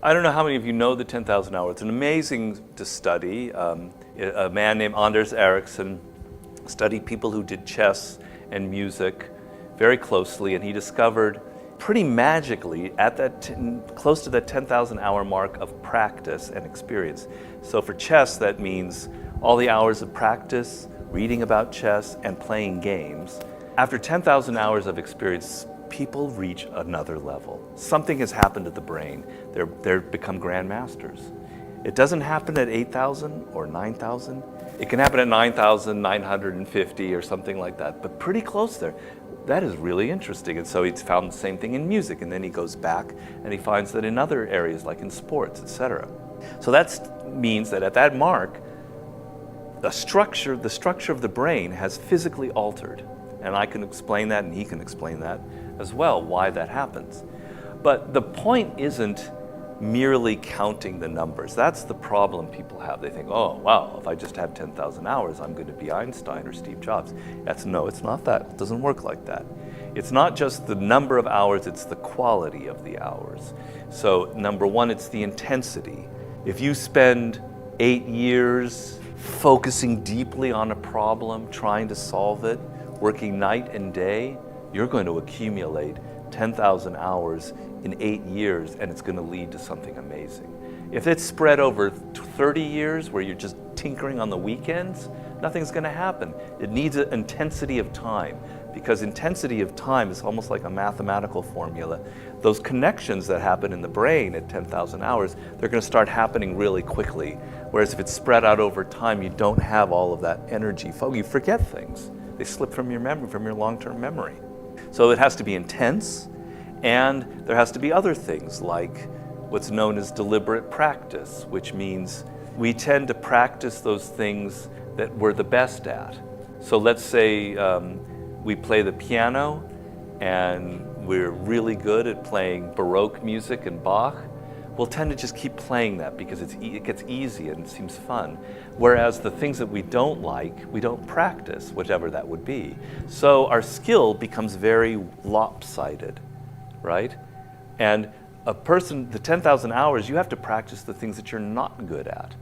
I don't know how many of you know the 10,000 hours. It's an amazing to study. A man named Ericson studied people who did chess and music very closely, and he discovered pretty magically at that close to that 10,000 hour mark of practice and experience. So for chess, that means all the hours of practice, reading about chess, and playing games. After 10,000 hours of experience, people reach another level. Something has happened to the brain. They're become grandmasters. It doesn't happen at 8,000 or 9,000. It can happen at 9,950 or something like that, but pretty close there. That is really interesting. And so he's found the same thing in music, and then he goes back and he finds that in other areas, like in sports, etc. So that means that at that mark, the structure of the brain has physically altered. And I can explain that, and he can explain that as well, why that happens. But the point isn't merely counting the numbers. That's the problem people have. They think, oh, wow, if I just have 10,000 hours, I'm going to be Einstein or Steve Jobs. No, it's not that. It doesn't work like that. It's not just the number of hours, it's the quality of the hours. So number one, it's the intensity. If you spend 8 years focusing deeply on a problem, trying to solve it, working night and day, you're going to accumulate 10,000 hours in 8 years, and it's going to lead to something amazing. If it's spread over 30 years where you're just tinkering on the weekends, nothing's going to happen. It needs an intensity of time, because intensity of time is almost like a mathematical formula. Those connections that happen in the brain at 10,000 hours, they're going to start happening really quickly. Whereas if it's spread out over time, you don't have all of that energy. You forget things. They slip from your memory, from your long-term memory. So it has to be intense, and there has to be other things like what's known as deliberate practice, which means we tend to practice those things that we're the best at. So let's say we play the piano and we're really good at playing Baroque music and Bach. We'll tend to just keep playing that because it gets easy and it seems fun. Whereas the things that we don't like, we don't practice, whatever that would be. So our skill becomes very lopsided, right? And a person, the 10,000 hours, you have to practice the things that you're not good at.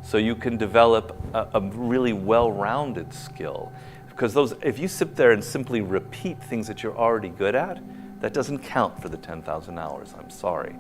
So you can develop a really well-rounded skill. Because if you sit there and simply repeat things that you're already good at, that doesn't count for the 10,000 hours, I'm sorry.